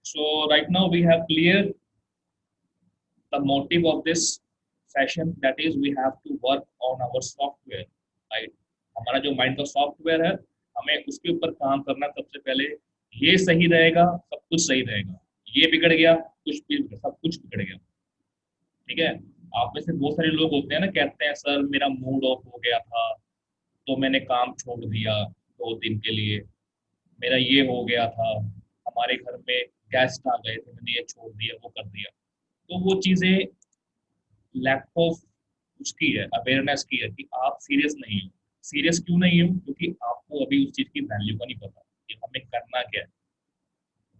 So right now we have clear the motive of this session, that is we have to work on our software, right? हमारा जो mind का software है, हमें उसके ऊपर काम करना। सबसे पहले ये सही रहेगा, सब कुछ सही रहेगा। ये बिगड़ गया, कुछ भी सब कुछ बिगड़ गया। ठीक है। आप में से बहुत सारे लोग होते हैं ना, कहते हैं सर मेरा मूड ऑफ हो गया था तो मैंने काम छोड़ दिया 2 दिन के लिए, मेरा ये हो गया था, हमारे घर में गेस्ट आ गए थे, मैंने ये छोड़ दिया, वो कर दिया। तो वो चीजें लैक ऑफ उसकी है, अवेयरनेस की है कि आप सीरियस नहीं हो। सीरियस क्यों नहीं हो? क्योंकि आपको अभी उस चीज की वैल्यू का नहीं पता कि हमें करना क्या है,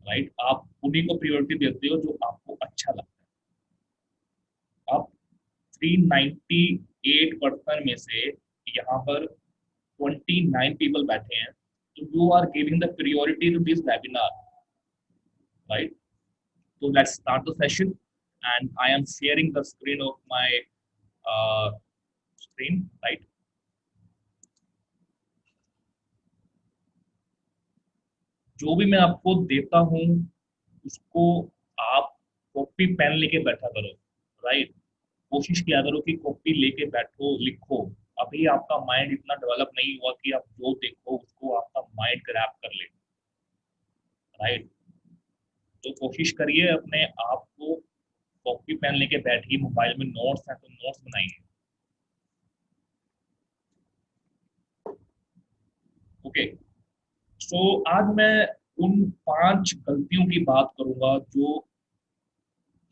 राइट? आप उन्हीं को प्रायोरिटी देते हो जो आपको अच्छा लगता है। आप 398 पर्सन में से यहाँ पर 29 पीपल बैठे हैं, तो you are giving the priority to this webinar, right? So let's start the session, and I am sharing the screen of my screen, right? जो भी मैं आपको देता हूँ उसको आप कॉपी पेन लेके बैठा करो, राइट? कोशिश किया करो कि कॉपी लेके बैठो, लिखो। अभी आपका माइंड इतना डेवलप नहीं हुआ कि आप जो देखो उसको आपका माइंड ग्रैब कर ले, राइट? तो कोशिश करिए अपने आप को कॉपी पेन लेके बैठिए। मोबाइल में नोट्स है तो नोट्स बनाइए। ओके। सो आज मैं उन 5 गलतियों की बात करूंगा जो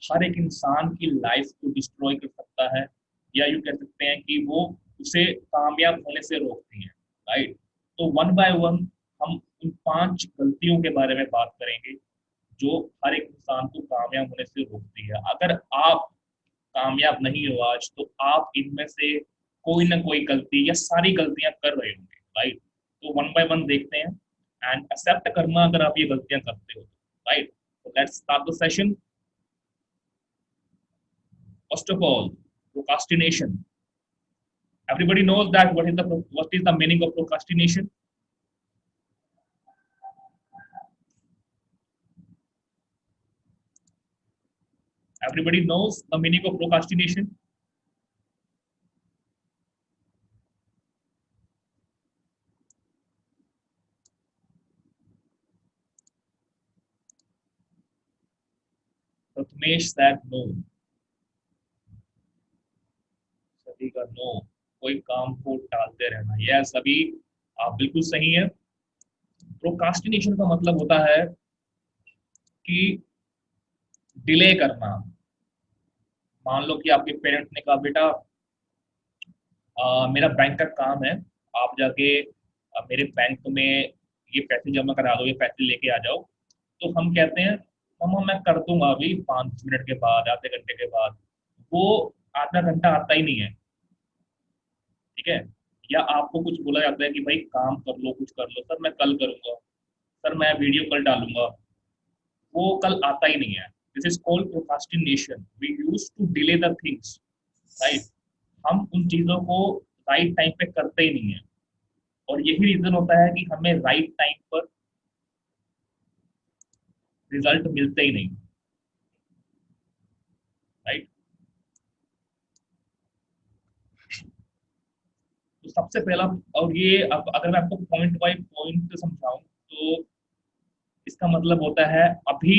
हर एक इंसान की लाइफ को डिस्ट्रॉय कर सकता है, या यूं कह सकते हैं कि वो उसे कामयाब होने से रोकती है, राइट? तो वन बाय वन हम उन 5 गलतियों के बारे में बात करेंगे जो हर एक इंसान को कामयाब होने से रोकती है। अगर आप कामयाब नहीं हो आज, तो आप इनमें से कोई ना कोई गलती या सारी गलतियां कर रहे होंगे, राइट? तो वन बाय वन देखते हैं, एंड एक्सेप्ट करना अगर आप ये गलतियां करते हो, राइट? तो let's start the session. First of all, procrastination. Everybody knows that what is the meaning of procrastination? Everybody knows the meaning of procrastination. Prathamesh said no. सभी का नो। कोई काम को टालते रहना, यह सभी आप बिल्कुल सही है। प्रोकास्टिनेशन का मतलब होता है कि डिले करना। मान लो कि आपके पेरेंट्स ने कहा बेटा मेरा बैंक का काम है, आप जाके मेरे बैंक में ये पैसे जमा करा दो, ये पैसे लेके आ जाओ। तो हम कहते हैं मम्मा मैं कर दूंगा अभी 5 मिनट के बाद, आधे घंटे के बाद। वो आधा घंटा आता ही नहीं है, ठीक है। या आपको कुछ बोला जाता है कि भाई काम कर लो, कुछ कर लो। सर मैं कल करूंगा, सर मैं वीडियो कल डालूंगा। वो कल आता ही नहीं है। This is called procrastination. We use to delay the things, right? हम उन चीजों को राइट टाइम पे करते ही नहीं है, और यही रीजन होता है कि हमें राइट टाइम पर रिजल्ट मिलते ही नहीं, राइट? तो सबसे पहला, और ये अब अगर मैं आपको पॉइंट बाय पॉइंट समझाऊं तो इसका मतलब होता है अभी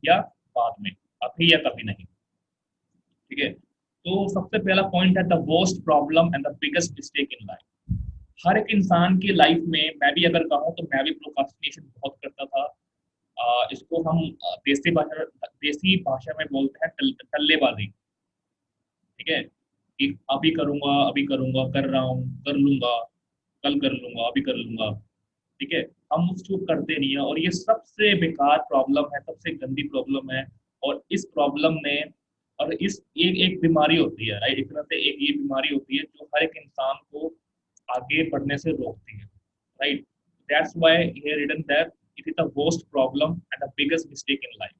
या बाद में, अभी या कभी नहीं, ठीक है। तो सबसे पहला पॉइंट है the worst problem and the biggest mistake in life. हर एक इंसान की लाइफ में, मैं भी अगर कहूँ तो मैं भी प्रोक्रास्टिनेशन बहुत करता था। इसको हम देसी भाषा में बोलते हैं टल्लेबाजी, ठीक है। कि अभी करूंगा, अभी करूंगा, कर रहा हूँ, कर लूंगा, कल कर लूंगा, अभी कर लूंगा, ठीक है। हम उसको करते नहीं है, और ये सबसे बेकार प्रॉब्लम है, सबसे गंदी प्रॉब्लम है। और इस प्रॉब्लम ने, और इस एक एक बीमारी होती है, राइट? एक तरह से एक ये बीमारी होती है जो हर एक इंसान को आगे बढ़ने से रोकती है, right? That's why here written that it is the worst problem and the biggest mistake in life,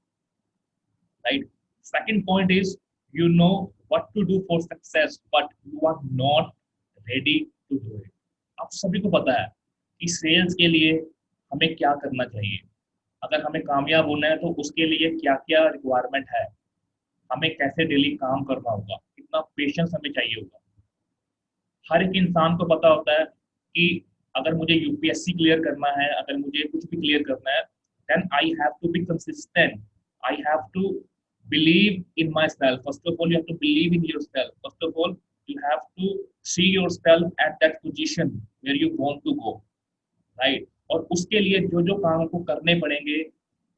right? Second point is, you know what to do for success but you are not ready to do it. आप सभी को पता है कि sales के लिए हमें क्या करना चाहिए, अगर हमें कामयाब होना है तो उसके लिए क्या क्या रिक्वायरमेंट है, हमें कैसे डेली काम करना होगा, कितना पेशेंस हमें चाहिए होगा। हर एक इंसान को पता होता है कि अगर मुझे यूपीएससी क्लियर करना है, अगर मुझे कुछ भी क्लियर करना है, then I have to be consistent, I have to believe in myself. First of all, you have to believe in yourself. First of all, you have to see yourself at that position where you want to go, right? और उसके लिए जो जो काम को करने पड़ेंगे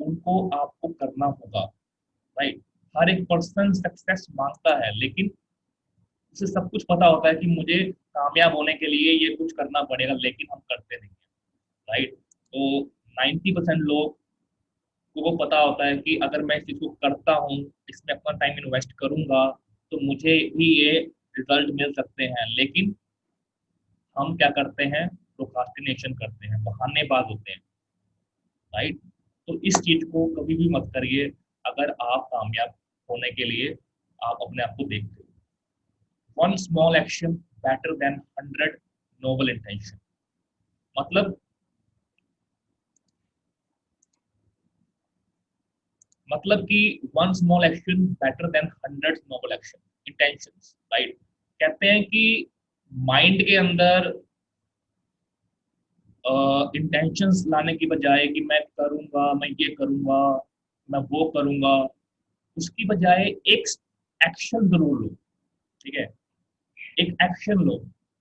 उनको आपको करना होगा, राइट? हर एक पर्सन सक्सेस मांगता है, लेकिन उसे सब कुछ पता होता है कि मुझे कामयाब होने के लिए ये कुछ करना पड़ेगा, लेकिन हम करते नहीं है, राइट? तो 90% लोग को वो पता होता है कि अगर मैं इस चीज को करता हूँ, इसमें अपना टाइम इन्वेस्ट करूंगा, तो मुझे भी ये रिजल्ट मिल सकते हैं, लेकिन हम क्या करते हैं, प्रोक्रास्टिनेशन करते हैं, बहानेबाज होते हैं, राइट? तो इस चीज को कभी भी मत करिए। अगर आप कामयाब होने के लिए आप अपने आप को देखते हो, one small action better than 100 noble intention. मतलब मतलब कि one small action better than 100 noble action intentions, right? कहते हैं कि माइंड के अंदर इंटेंशंस लाने की बजाय कि मैं करूंगा, मैं ये करूंगा, मैं वो करूंगा, उसकी बजाय एक एक्शन जरूर लो, ठीक है? एक एक्शन लो।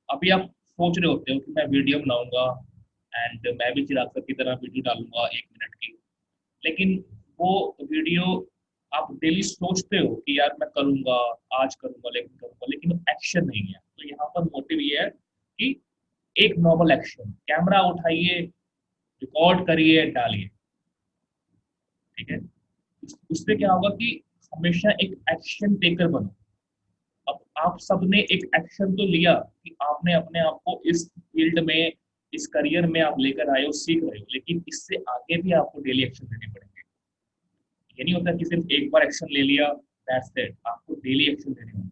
अभी आप सोच रहे होते हो कि मैं वीडियो बनाऊंगा एंड मैं भी चिराग सर की तरह वीडियो डालूंगा 1 मिनट की, लेकिन वो वीडियो आप डेली सोचते हो कि यार मैं करूंगा, आज करूंगा, लेकिन एक्शन नहीं है। तो यहाँ पर मोटिव ये है कि एक नॉर्मल एक्शन, कैमरा उठाइए, रिकॉर्ड करिए, डालिए, ठीक है? उससे क्या होगा कि हमेशा एक एक्शन टेकर बनो। अब आप सबने एक एक्शन तो लिया कि आपने अपने आप को इस फील्ड में, इस करियर में आप लेकर आए हो, सीख रहे हो, लेकिन इससे आगे भी आपको डेली एक्शन लेने पड़ेंगे। ये नहीं होता कि सिर्फ एक बार एक्शन ले लिया, दैट्स इट, आपको डेली एक्शन लेने होंगे,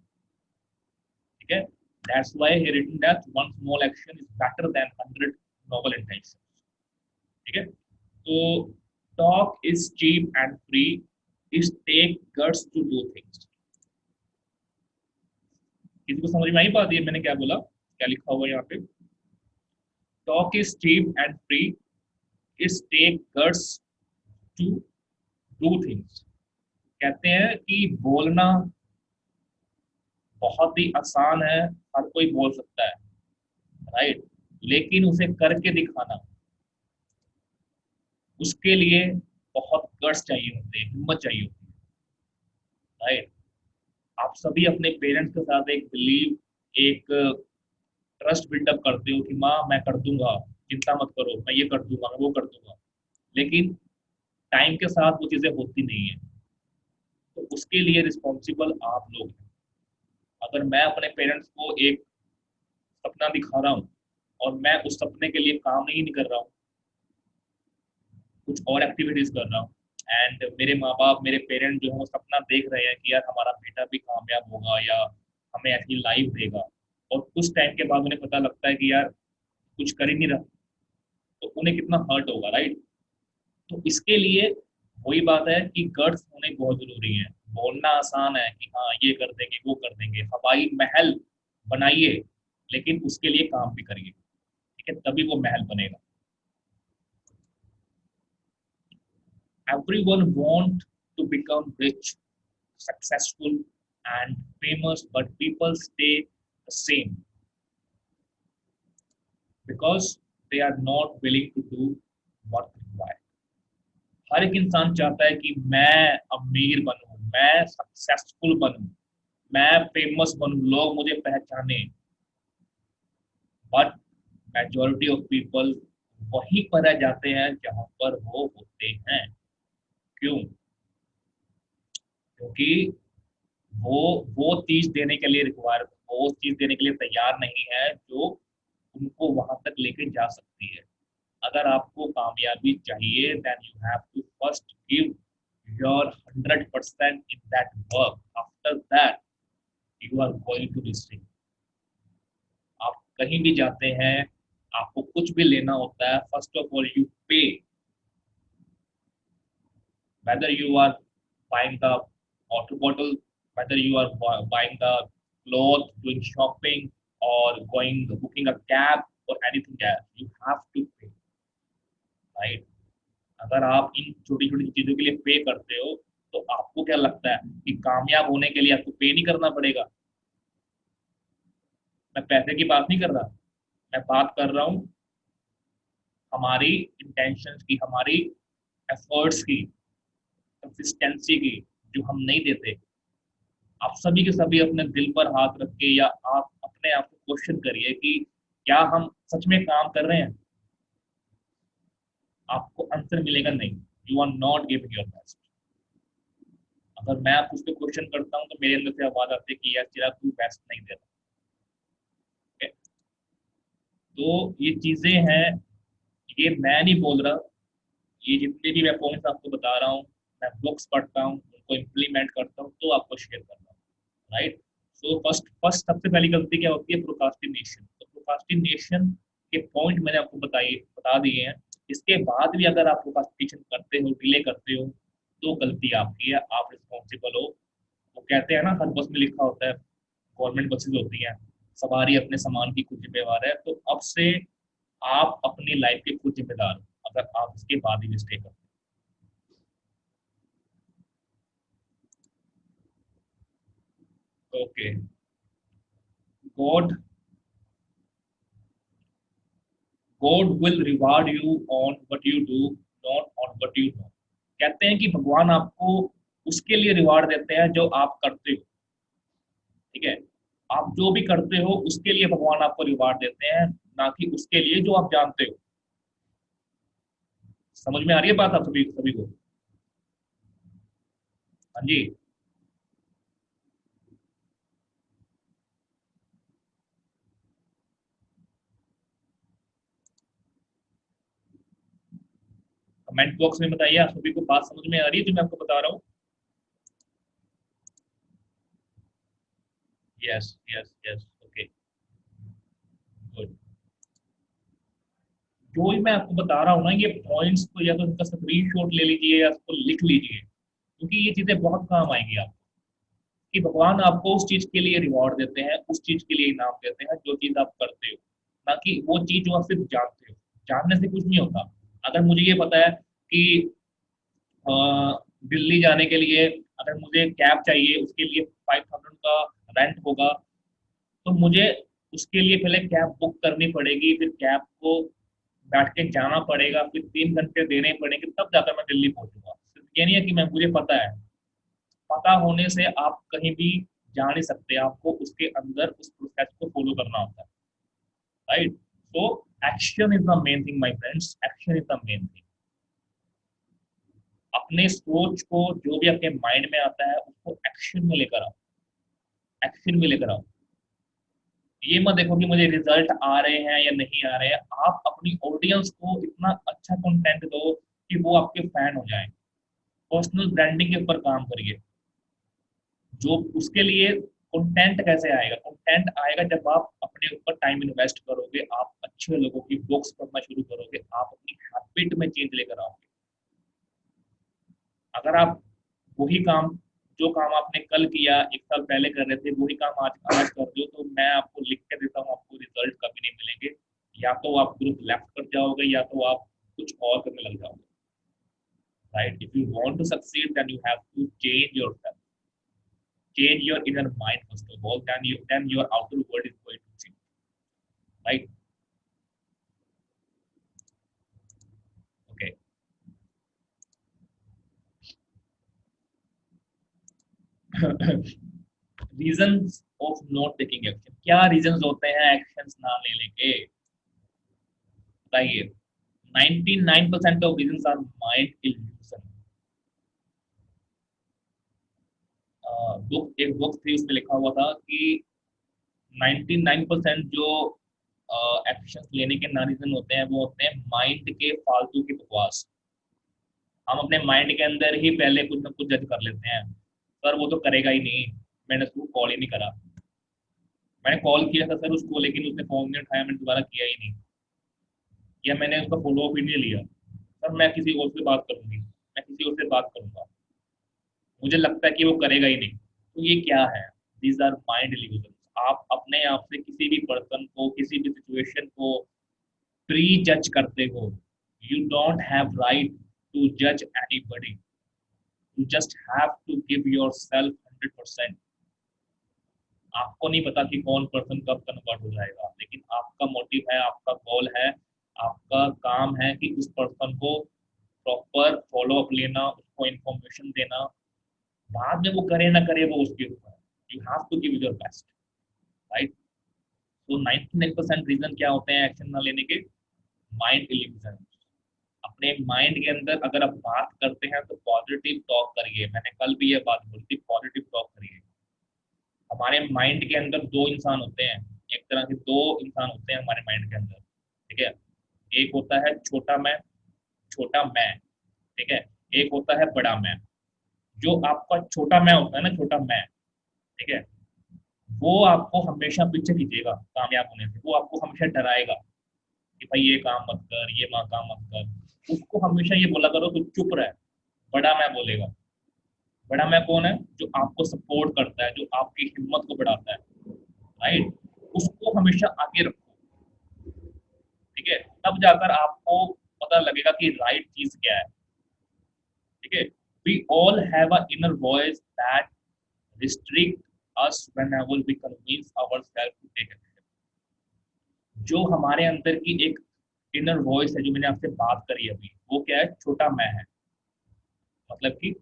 ठीक है? That's why he written that one small action is better than 100 noble intention, ठीक है? तो talk is cheap and free, is take guts to do things. किसी को समझ में आई बात, ये मैंने क्या बोला, क्या लिखा हुआ है यहाँ पे? Talk is cheap and free, is take guts to do things. कहते हैं कि बोलना बहुत ही आसान है, हर कोई बोल सकता है, राइट? लेकिन उसे करके दिखाना, उसके लिए बहुत गट्स चाहिए होते हैं, हिम्मत चाहिए होती है, राइट? आप सभी अपने पेरेंट्स के साथ एक बिलीव, एक ट्रस्ट बिल्डअप करते हो कि माँ मैं कर दूंगा, चिंता मत करो, मैं ये कर दूंगा, मैं वो कर दूंगा, लेकिन टाइम के साथ वो चीजें होती नहीं है। तो उसके लिए रिस्पॉन्सिबल आप लोग हैं। अगर मैं अपने पेरेंट्स को एक सपना दिखा रहा हूँ और मैं उस सपने के लिए काम नहीं कर रहा हूँ, कुछ और एक्टिविटीज कर रहा हूँ, एंड मेरे माँ बाप, मेरे पेरेंट्स जो है वो सपना देख रहे हैं कि यार हमारा बेटा भी कामयाब होगा या हमें ऐसी लाइफ देगा, और कुछ टाइम के बाद उन्हें पता लगता है कि यार कुछ कर ही नहीं रहा, तो उन्हें कितना हर्ट होगा, राइट? तो इसके लिए वही बात है कि गट्स होने बहुत जरूरी है। बोलना आसान है कि हाँ ये कर देंगे, वो कर देंगे, हवाई महल बनाइए, लेकिन उसके लिए काम भी करिए, ठीक है? तभी वो महल बनेगा। Everyone want to become rich, successful, and famous, but people stay the same because they are not willing to do what required. हर एक इंसान चाहता है कि मैं अमीर बनूं, मैं सक्सेसफुल बनूं, मैं फेमस बनूं, लोग मुझे पहचाने, बट मेजोरिटी ऑफ पीपल वहीं पर रह जाते हैं जहां पर वो होते हैं। क्यों? क्योंकि वो वो चीज देने के लिए रिक्वायर, वो चीज देने के लिए तैयार नहीं है जो उनको वहां तक लेके जा सकती है। अगर आपको कामयाबी चाहिए, then you have to first give your 100% in that work, after that you are going to receive. आप कहीं भी जाते हैं, आपको कुछ भी लेना होता है, फर्स्ट ऑफ ऑल यू पे, whether you are buying the water bottle, whether you are buying the clothes, doing shopping, or going booking a cab or anything else, you have to pay, right? अगर आप इन छोटी छोटी चीजों के लिए पे करते हो, तो आपको क्या लगता है कि कामयाब होने के लिए आपको पे नहीं करना पड़ेगा? मैं पैसे की बात नहीं कर रहा, मैं बात कर रहा हूँ हमारी इंटेंशंस की, हमारी एफर्ट्स की, कंसिस्टेंसी की, जो हम नहीं देते। आप सभी के सभी अपने दिल पर हाथ रख के, या आप अपने आप को क्वेश्चन करिए कि क्या हम सच में काम कर रहे हैं? आपको आंसर मिलेगा नहीं। You are not giving your best. अगर मैं आपको उस पर क्वेश्चन करता हूँ तो मेरे अंदर से आवाज आती है कि यार चिराग तू बेस्ट नहीं दे रहा। Okay? तो ये चीजें हैं, ये मैं नहीं बोल रहा, ये जितने भी मैं पॉइंट्स आपको बता रहा हूँ, मैं बुक्स पढ़ता हूँ, उनको इम्प्लीमेंट करता हूँ, तो आपको शेयर करता हूँ, राइट? सो फर्स्ट फर्स्ट सबसे पहली गलती क्या होती है? प्रोक्रास्टिनेशन। तो प्रोक्रास्टिनेशन के पॉइंट मैंने आपको बता दिए हैं। इसके बाद भी अगर आप प्रोक्रास्टिनेशन करते हो, डिले करते हो, तो गलती आपकी है, आप रिस्पॉन्सिबल हो। वो कहते हैं ना, हर बस में लिखा होता है, गवर्नमेंट बसेज होती हैं, सवारी अपने सामान की खुद जिम्मेवार है। तो अब से आप अपनी लाइफ के खुद जिम्मेदार हो, अगर आप इसके बाद ही मिस्टेक करते हो। Okay, God God will reward you on what you do, not on what you know. कहते हैं कि भगवान आपको उसके लिए रिवार्ड देते हैं जो आप करते हो, ठीक है? आप जो भी करते हो उसके लिए भगवान आपको रिवार्ड देते हैं, ना कि उसके लिए जो आप जानते हो। समझ में आ रही है बात आप सभी सभी को? हाँ जी। कमेंट बॉक्स में बताइए, आप सभी को बात समझ में आ रही है जो मैं आपको बता रहा हूँ? Yes yes yes, okay, good. जो ही मैं आपको बता रहा हूँ ना, ये पॉइंट्स तो या तो इनका स्क्रीनशॉट ले लीजिए या इसको लिख लीजिए, क्योंकि ये चीजें बहुत काम आएंगी आपको। कि भगवान आपको उस चीज के लिए रिवॉर्ड देते हैं, उस चीज के लिए इनाम देते हैं जो चीज आप करते हो, ना कि वो चीज जो आप सिर्फ जानते हो। जानने से कुछ नहीं होता। अगर मुझे ये पता है कि अ, दिल्ली जाने के लिए अगर मुझे कैब चाहिए, उसके लिए 5,000 का रेंट होगा, तो मुझे उसके लिए पहले कैब बुक करनी पड़ेगी, फिर कैब को बैठ के जाना पड़ेगा, फिर 3 घंटे देने पड़ेंगे, तब जाकर मैं दिल्ली पहुंचूंगा। सिर्फ ये नहीं है कि मैं मुझे पता है। पता होने से आप कहीं भी जा नहीं सकते, आपको उसके अंदर उस प्रोसेस को फॉलो करना होता है, right? So action is the main thing my friends, action is the main thing. अपने सोच को, जो भी आपके माइंड में आता है, उसको एक्शन में लेकर आओ, एक्शन में लेकर आओ। ये मत देखो कि मुझे रिजल्ट आ रहे हैं या नहीं आ रहे हैं। आप अपनी ऑडियंस को इतना अच्छा कंटेंट दो कि वो आपके फैन हो जाएं। पर्सनल ब्रांडिंग के ऊपर काम करिए। जो उसके लिए कंटेंट कैसे आएगा? कंटेंट आएगा जब आप अपने ऊपर टाइम इन्वेस्ट करोगे, आप अच्छे लोगों की बुक्स पढ़ना शुरू करोगे, आप अपनी हैबिट में चेंज लेकर आओगे। अगर आप वही काम, जो काम आपने कल किया, 1 साल पहले कर रहे थे, वही काम आज आज कर रहे हो, तो मैं आपको लिख के देता हूँ, आपको रिजल्ट कभी नहीं मिलेंगे। या तो आप ग्रुप लेफ्ट कर जाओगे, या तो आप कुछ और करने लग जाओगे, right? If you want to succeed then you have to change yourself, change your inner mind first of all, then your outer world is going to change, right? Okay. Reasons of not taking action. क्या reasons होते हैं actions ना लेने के? बताइए। 99% of reasons are mind illusion. Book, एक book थी, उसमें लिखा हुआ था कि 99% जो एक्शन लेने के ना रीजन होते हैं, वो होते हैं माइंड के फालतू की बकवास। हम अपने माइंड के अंदर ही पहले कुछ ना कुछ जज कर लेते हैं, सर वो तो करेगा ही नहीं, मैंने उसको कॉल ही नहीं करा। मैंने कॉल किया था सर उसको, लेकिन उसने फोन नहीं उठाया, मैंने दोबारा किया ही नहीं, या मैंने उसका फॉलो अप ही नहीं लिया। सर मैं किसी और से बात करूंगी, मैं किसी और से बात करूंगा, मुझे लगता है कि वो करेगा ही नहीं, तो ये क्या है? These are mind illusion. आप अपने आप से किसी भी पर्सन को, किसी भी सिचुएशन को प्री जज करते हो। You don't have right to जज anybody, you just have to give yourself 100%। आपको नहीं पता कि कौन पर्सन कब कन्वर्ट हो जाएगा, लेकिन आपका मोटिव है, आपका गोल है, आपका काम है कि उस पर्सन को प्रॉपर फॉलो अप लेना, उसको इन्फॉर्मेशन देना। बाद में वो करे ना करे वो उसके ऊपर है। You have to give your best, right? तो 99% रीजन क्या होते हैं एक्शन ना लेने के? Mind illusion. अपने माइंड के अंदर अगर आप बात करते हैं तो पॉजिटिव टॉक करिए। मैंने कल भी ये बात बोली थी, पॉजिटिव टॉक करिए। हमारे माइंड के अंदर दो इंसान होते हैं, एक तरह के दो इंसान होते हैं हमारे माइंड के अंदर, ठीक है? एक होता है छोटा मैं, छोटा मैं, ठीक है? एक होता है बड़ा मैं। जो आपका छोटा मैं होता है ना, छोटा मैं, ठीक है, वो आपको हमेशा पीछे खींचेगा कामयाब होने से। वो आपको हमेशा डराएगा कि भाई ये काम मत कर, ये माँ काम मत कर। उसको हमेशा ये बोला करो तो चुप रहे। बड़ा मैं बोलेगा। बड़ा मैं कौन है? जो आपको सपोर्ट करता है, जो आपकी हिम्मत को बढ़ाता है, राइट? उसको हमेशा आगे रखो, ठीक है? तब जाकर आपको पता लगेगा कि राइट चीज क्या है, ठीक है? We all have a inner voice that restrict us whenever we convince ourselves to take action। जो हमारे अंदर की एक इनर वॉइस है, जो मैंने आपसे बात करी अभी, वो क्या है? छोटा मैं है। मतलब कि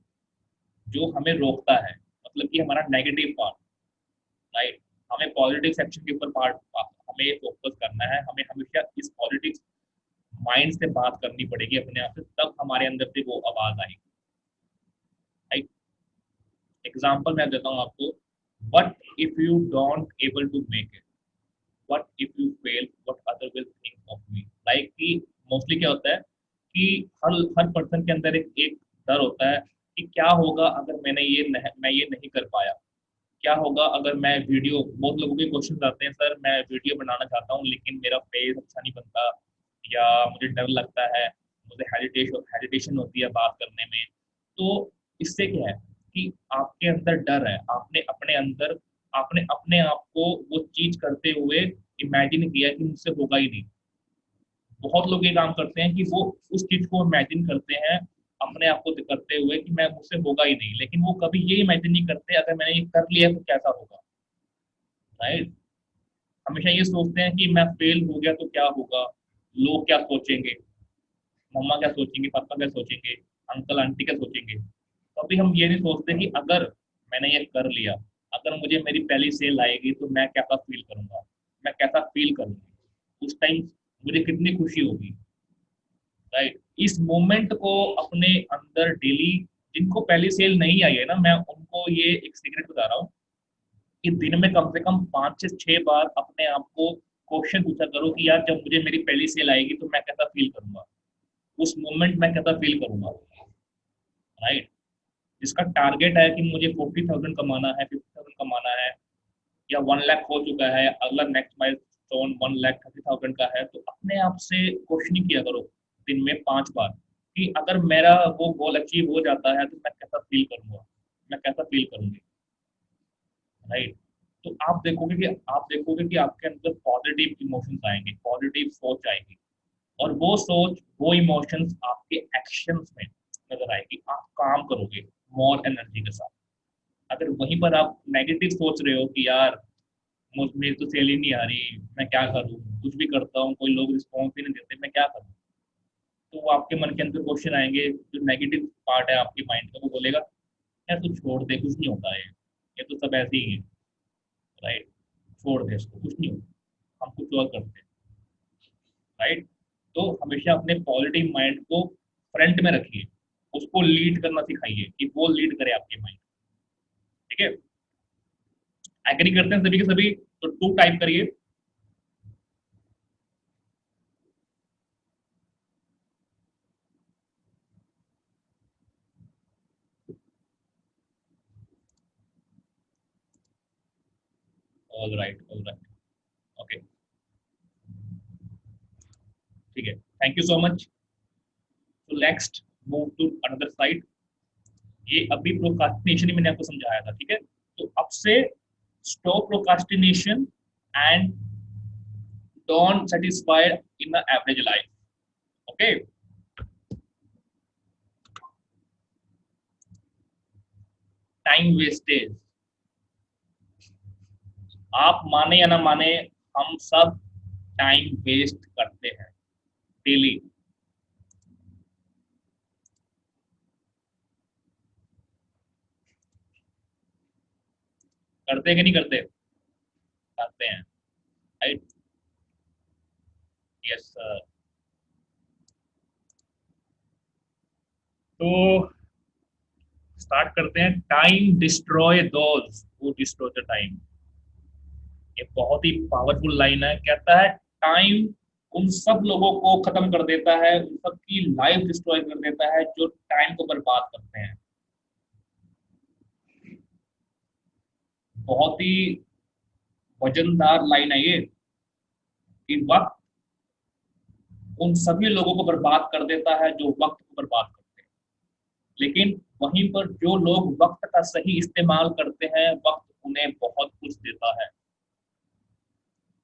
जो हमें रोकता है, मतलब कि हमारा नेगेटिव पार्ट, राइट? हमें पॉजिटिव सेक्शन के ऊपर पार्ट हमें फोकस करना है। हमें हमेशा इस पॉजिटिव माइंड से बात करनी पड़ेगी अपने आप से, तब हमारे अंदर से वो आवाज आएगी, राइट? एग्जाम्पल मैं देता हूँ आपको। What if you don't able to make it, what if you fail, what other will think of me। Like कि मोस्टली क्या होता है कि हर हर पर्सन के अंदर एक डर होता है कि क्या होगा अगर मैं ये नहीं कर पाया। क्या होगा अगर मैं वीडियो, बहुत लोगों के क्वेश्चन आते हैं, सर मैं वीडियो बनाना चाहता हूँ लेकिन मेरा फेस अच्छा नहीं बनता, या मुझे डर लगता है, मुझे हेजिटेशन होती है बात करने में। तो इससे क्या है कि आपके अंदर डर है, आपने अपने आप को वो चीज करते हुए इमेजिन किया कि मुझसे होगा ही नहीं। बहुत लोग ये काम करते हैं कि वो उस चीज को इमेजिन करते हैं अपने आप को करते हुए कि मैं मुझसे होगा ही नहीं, लेकिन वो कभी ये इमेजिन नहीं करते अगर मैंने ये कर लिया तो कैसा होगा, राइट? हमेशा ये सोचते हैं कि मैं फेल हो गया तो क्या होगा, लोग क्या सोचेंगे, मम्मा क्या सोचेंगे, पापा क्या सोचेंगे, अंकल आंटी क्या सोचेंगे। कभी हम ये नहीं सोचते कि अगर मैंने ये कर लिया, अगर मुझे मेरी पहली सेल आएगी तो मैं कैसा फील करूंगा, मैं कैसा फील करूंगी उस टाइम, मुझे कितनी खुशी होगी, राइट? इस मोमेंट को अपने अंदर डेली, जिनको पहली सेल नहीं आई है ना, मैं उनको ये एक सीक्रेट बता रहा हूँ कि दिन में कम से कम 5 से 6 बार अपने आप को क्वेश्चन पूछा करो कि यार जब मुझे मेरी पहली सेल आएगी तो मैं कैसा फील करूंगा, उस मोमेंट में कैसा फील करूंगा, राइट? जिसका टारगेट है कि मुझे 40,000 कमाना है, 50,000 कमाना है, या 1 लाख हो चुका है, अगला नेक्स्ट माइलस्टोन 1,30,000 का है, तो अपने आप से क्वेश्चनिंग किया करो दिन में 5 बार कि अगर मेरा वो गोल अचीव हो जाता है तो मैं कैसा फील करूंगा, मैं कैसा फील करूंगी, राइट? तो आप देखोगे कि आपके अंदर पॉजिटिव इमोशंस आएंगे, पॉजिटिव सोच आएगी, और वो सोच, वो इमोशंस आपके एक्शंस में नजर आएगी। आप काम करोगे मोर एनर्जी के साथ। अगर वहीं पर आप नेगेटिव सोच रहे हो कि यार मेरी तो सेल ही नहीं आ रही, मैं क्या करूँ, कुछ भी करता हूँ कोई लोग रिस्पॉन्स ही नहीं देते, मैं क्या करूँ, तो वो आपके मन के अंदर क्वेश्चन आएंगे। जो नेगेटिव पार्ट है आपके माइंड का वो बोलेगा यार तू छोड़ दे, कुछ नहीं होता है, ये तो सब ऐसे ही है, राइट? छोड़ दे इसको, कुछ नहीं होता, हम कुछ और करते हैं, राइट? तो हमेशा अपने पॉजिटिव माइंड को फ्रंट में रखिए, उसको लीड करना सिखाइए कि वो लीड करे आपके माइंड, ठीक है? एग्री करते हैं सभी के सभी? तो टू टाइप करिए। All right, all right, okay, ठीक है, थैंक यू सो मच। तो next move to another side. ये अभी प्रोक्रास्टिनेशन ही मैंने आपको समझाया था, ठीक है। तो अब से stop procrastination and don't satisfied in the average life. Okay, time wastage, आप माने या ना माने, हम सब टाइम वेस्ट करते हैं डेली। करते हैं कि नहीं करते? करते हैं, राइट। Yes sir. तो स्टार्ट करते हैं। Time destroy those who destroy the time. ये बहुत ही पावरफुल लाइन है। कहता है टाइम उन सब लोगों को खत्म कर देता है, उन सब की लाइफ डिस्ट्रॉय कर देता है जो टाइम को बर्बाद करते हैं। बहुत ही वजनदार लाइन है ये, कि वक्त उन सभी लोगों को बर्बाद कर देता है जो वक्त को बर्बाद करते हैं। लेकिन वहीं पर जो लोग वक्त का सही इस्तेमाल करते हैं, वक्त उन्हें बहुत कुछ देता है,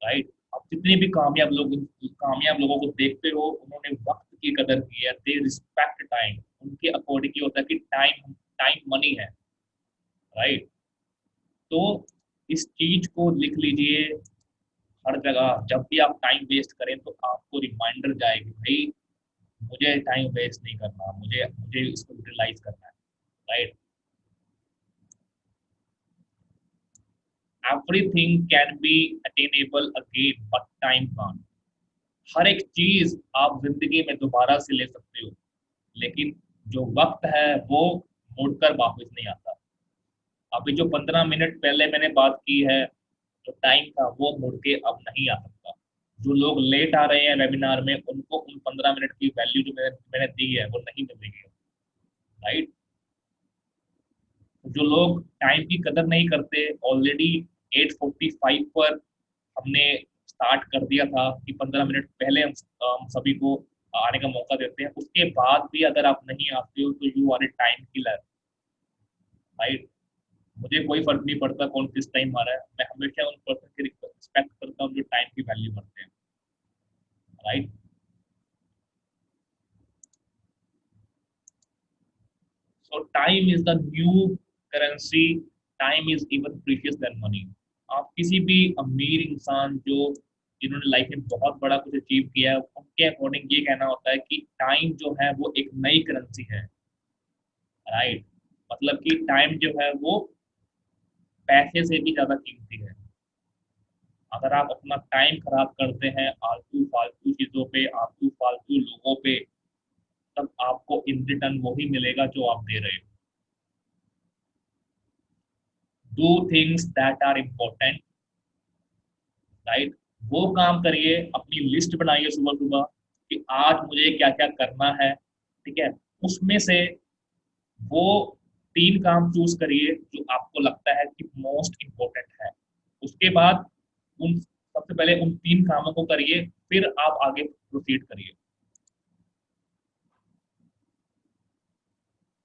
राइट। आप जितने भी कामयाब लोगों को देखते हो, उन्होंने वक्त की कदर की है। They respect time. उनके अकॉर्डिंग ये होता है कि टाइम टाइम मनी है, राइट। तो इस चीज को लिख लीजिए हर जगह। जब भी आप टाइम वेस्ट करें तो आपको रिमाइंडर जाए कि भाई मुझे टाइम वेस्ट नहीं करना, मुझे मुझे इसको यूटिलाइज करना है, right. Everything can be attainable again but time can't. हर एक चीज आप जिंदगी में दोबारा से ले सकते हो, लेकिन जो वक्त है वो मुड़कर वापस नहीं आता। अभी जो 15 मिनट पहले मैंने बात की है, जो टाइम था वो मुड़ के अब नहीं आ सकता। जो लोग लेट आ रहे हैं वेबिनार में, उनको उन 15 मिनट की वैल्यू जो मैंने मैंने दी है वो नहीं मिलेगी, राइट। जो लोग टाइम की कदर नहीं करते, ऑलरेडी 8:45 पर हमने स्टार्ट कर दिया था कि 15 मिनट पहले हम सभी को आने का मौका देते हैं। उसके बाद भी अगर आप नहीं आते हो तो you are a time killer, right. मुझे कोई फर्क नहीं पड़ता कौन किस टाइम आ रहा है, मैं हमेशा उन पर्सन की रिस्पेक्ट करता हूँ जो टाइम की वैल्यू करते हैं, right. So time is the new currency, time is even precious than money. आप किसी भी अमीर इंसान जो जिन्होंने लाइफ में बहुत बड़ा कुछ अचीव किया है, उनके अकॉर्डिंग ये कहना होता है कि टाइम जो है वो एक नई करेंसी है, राइट। मतलब कि टाइम जो है वो पैसे से भी ज्यादा कीमती है। अगर आप अपना टाइम खराब करते हैं आलतू फालतू चीजों पे, आलतू फालतू लोगों पे, तब आपको इन रिटर्न वही मिलेगा जो आप दे रहे हो। Do things that are important, right. वो काम करिए, अपनी लिस्ट बनाइए सुबह सुबह कि आज मुझे क्या क्या करना है, ठीक है। उसमें से वो 3 काम चूज करिए जो आपको लगता है कि मोस्ट इम्पोर्टेंट है। उसके बाद उन सबसे पहले उन 3 कामों को करिए, फिर आप आगे प्रोसीड करिए।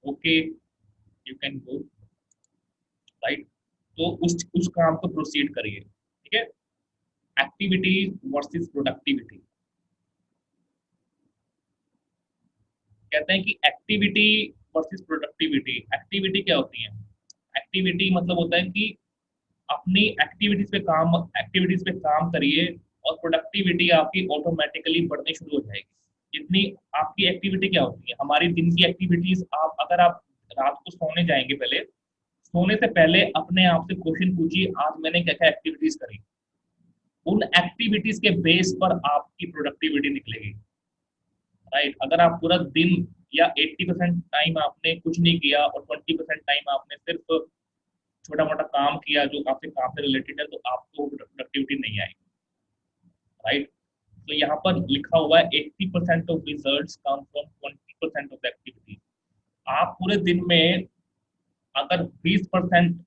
Okay, you can go, right. तो उस काम को प्रोसीड करिए, ठीक है। Activity versus productivity. कहते हैं कि एक्टिविटी वर्सेस प्रोडक्टिविटी। एक्टिविटी क्या होती है? एक्टिविटी मतलब होता है कि अपनी एक्टिविटीज पे काम करिए, और प्रोडक्टिविटी आपकी ऑटोमेटिकली बढ़नी शुरू हो जाएगी। जितनी आपकी एक्टिविटी क्या होती है, हमारी दिन की एक्टिविटीज, आप अगर आप रात को सोने जाएंगे, पहले सोने से पहले अपने आप से क्वेश्चन पूछिए आज मैंने क्या क्या एक्टिविटीज करी। उन एक्टिविटीज के बेस पर आपकी प्रोडक्टिविटी निकलेगी, राइट। अगर आप पूरा दिन या 80% टाइम आपने कुछ नहीं किया और 20% टाइम आपने सिर्फ छोटा मोटा काम किया जो आपके काम से रिलेटेड है, तो आपको प्रोडक्टिविटी नहीं आएगी, राइट। तो यहाँ पर लिखा हुआ है 80% of results come from 20% of activity. आप पूरे दिन में अगर 20%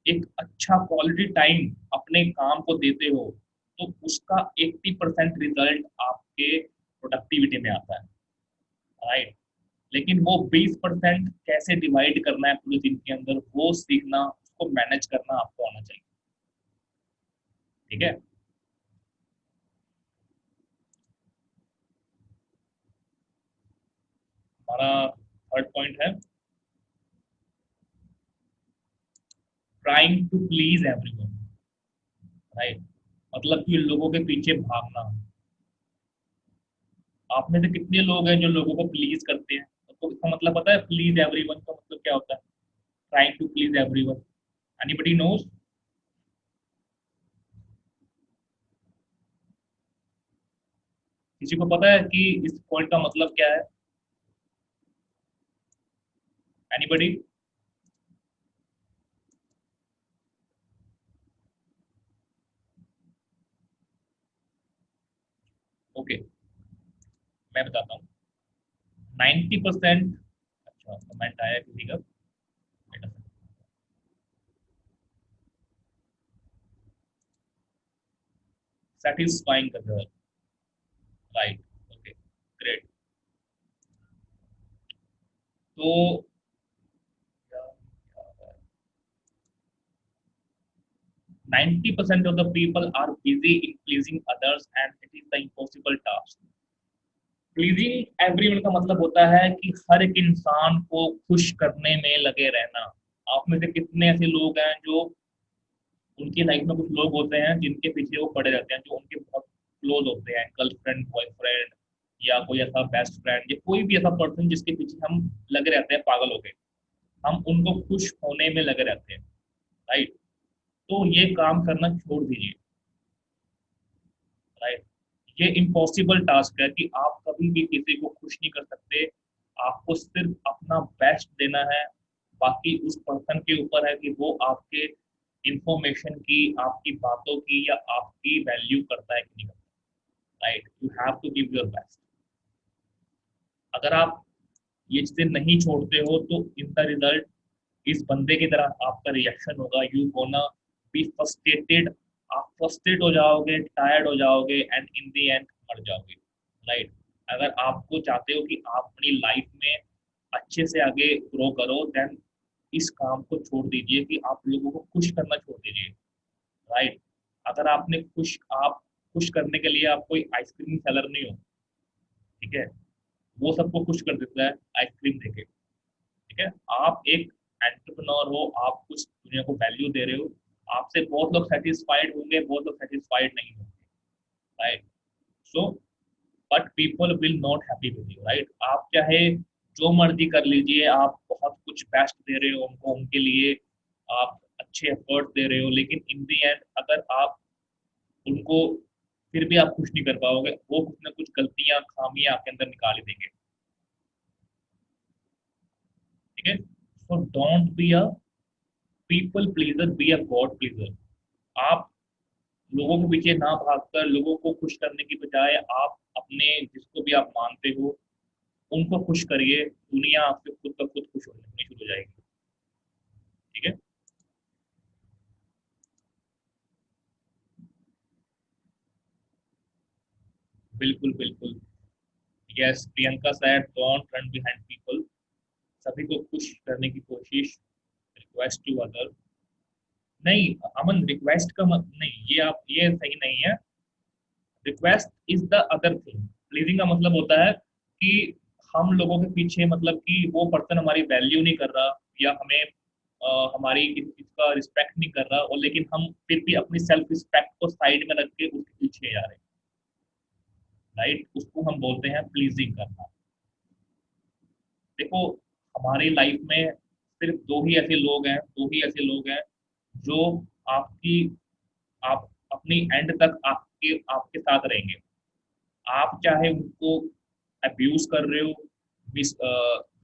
एक अच्छा क्वालिटी टाइम अपने काम को देते हो, तो उसका 80% रिजल्ट आपके प्रोडक्टिविटी में आता है, राइट। लेकिन वो 20% कैसे डिवाइड करना है पूरे दिन के अंदर, वो सीखना, उसको मैनेज करना आपको आना चाहिए। ठीक है। हमारा थर्ड पॉइंट है trying to please everyone. Right. मतलब कि लोगों के पीछे भागना। आप में से कितने लोग हैं जो लोगों को प्लीज करते हैं? तो इसका मतलब पता है प्लीज एवरीवन का मतलब क्या होता है? Trying to please everyone. Anybody knows? किसी को पता है कि इस पॉइंट का मतलब क्या है? एनीबडी? ओके, मैं बताता हूँ। 90%। अच्छा, कमेंट आया किसी का। Satisfying other. Right. Okay, great. तो 90% of the people are busy in pleasing others and it is the impossible task. Pleasing everyone का मतलब होता है कि हर एक इंसान को खुश करने में लगे रहना। आप में से कितने ऐसे लोग हैं जो उनकी लाइफ में कुछ लोग होते हैं जिनके पीछे वो पड़े रहते हैं, जो उनके बहुत क्लोज होते हैं, गर्लफ्रेंड, बॉयफ्रेंड, या कोई ऐसा बेस्ट फ्रेंड, या कोई भी ऐसा पर्सन जिसके पीछे हम लगे रहते हैं पागल हो गए, हम उनको खुश होने में लगे रहते हैं। राइट। तो ये काम करना छोड़ दीजिए। राइट। ये इम्पॉसिबल टास्क है कि आप कभी भी किसी को खुश नहीं कर सकते। आपको सिर्फ अपना बेस्ट देना है। बाकी उस पर्सन के ऊपर है कि वो आपके इंफॉर्मेशन की, आपकी बातों की, या आपकी वैल्यू करता है कि नहीं करता। Right, you have to give your best. अगर आप ये चीजें नहीं छोड़ते हो तो इन द रिजल्ट इस बंदे की तरह आपका रिएक्शन होगा, यू गोना बी फ्रस्ट्रेटेड। आप फ्रस्ट्रेट हो जाओगे, टायर्ड हो जाओगे एंड इन द एंड मर जाओगे। राइट। अगर आपको चाहते हो कि आप अपनी लाइफ में अच्छे से आगे ग्रो करो, देन इस काम को छोड़ दीजिए कि आप लोगों को खुश करना छोड़ दीजिए। राइट। अगर आपने खुश आप खुश करने के लिए आप कोई आइसक्रीम सेलर नहीं हो। ठीक है। वो सबको खुश कर देता है आइसक्रीम देके। ठीक है। आप एक एंटरप्रेन्योर हो, आप कुछ दुनिया को वैल्यू दे रहे हो। आपसे बहुत लोग सेटिस्फाइड होंगे, बहुत लोग सेटिस्फाइड नहीं होंगे। Right. So but people will not happy with you. Right. आप चाहे जो मर्जी कर लीजिए, आप बहुत कुछ बेस्ट दे रहे हो उनको, उनके लिए आप अच्छे एफर्ट दे रहे हो, लेकिन इन दी एंड अगर आप उनको फिर भी आप खुश नहीं कर पाओगे, वो कुछ ना कुछ गलतियां, खामियां आपके अंदर निकाल ही देंगे। ठीक है। So don't be a people pleaser, be a God pleaser. आप लोगों के पीछे ना भागकर लोगों को खुश करने की बजाय आप अपने जिसको भी आप मानते हो उनको खुश करिए। दुनिया आपसे खुद ब खुद खुश होनी शुरू हो जाएगी। ठीक है। बिल्कुल बिल्कुल। Yes, Priyanka sad don't run behind people. सभी को खुश करने की कोशिश, रिक्वेस्ट टू अदर। नहीं, अमन, रिक्वेस्ट का मत नहीं, ये आप ये सही नहीं है। Request is the other thing. Pleasing का मतलब होता है कि हम लोगों के पीछे, मतलब कि वो पर्सन हमारी वैल्यू नहीं कर रहा, या हमें हमारी किसी चीज का रिस्पेक्ट नहीं कर रहा, और लेकिन हम फिर भी अपनी सेल्फ रिस्पेक्ट को साइड में रख के उसके पीछे जा रहे हैं। राइट, उसको हम बोलते हैं प्लीजिंग करना। देखो, हमारी लाइफ में सिर्फ दो ही ऐसे लोग हैं, दो ही ऐसे लोग हैं जो आपकी आप अपनी एंड तक आपके आपके साथ रहेंगे। आप चाहे उनको अब्यूज कर रहे हो,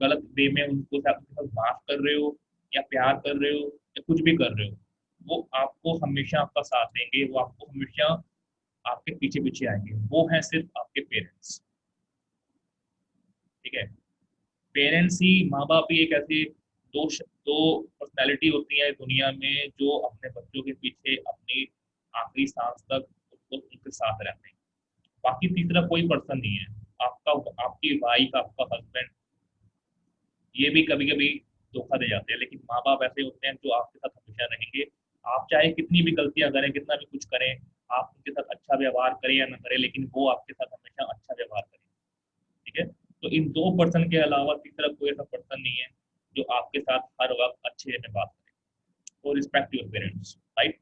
गलत वे में उनको उनके साथ बात कर रहे हो, या प्यार कर रहे हो, या कुछ भी कर रहे हो, वो आपको हमेशा आपका साथ देंगे, वो आपको हमेशा आपके पीछे पीछे आएंगे। वो हैं सिर्फ आपके पेरेंट्स। ठीक है। पेरेंट्स ही, माँ बाप ही एक ऐसे दो पर्सनैलिटी होती है दुनिया में जो अपने बच्चों के पीछे अपनी आखिरी सांस तक उनको उनके साथ रहते हैं। बाकी तीसरा कोई पर्सन नहीं है। आपका, आपकी वाइफ, आपका हस्बैंड, ये भी कभी कभी धोखा दे जाते हैं, लेकिन माँ बाप ऐसे होते हैं जो आपके साथ हमेशा रहेंगे। आप चाहे कितनी भी गलतियां करें, कितना भी कुछ करें, आप उनके साथ अच्छा व्यवहार करें या ना करें, लेकिन वो आपके साथ हमेशा अच्छा व्यवहार करें। ठीक है। तो इन दो पर्सन के अलावा तीसरा कोई ऐसा पर्सन नहीं है जो आपके साथ हर वक्त अच्छे में बात करे। तो respect your parents, right.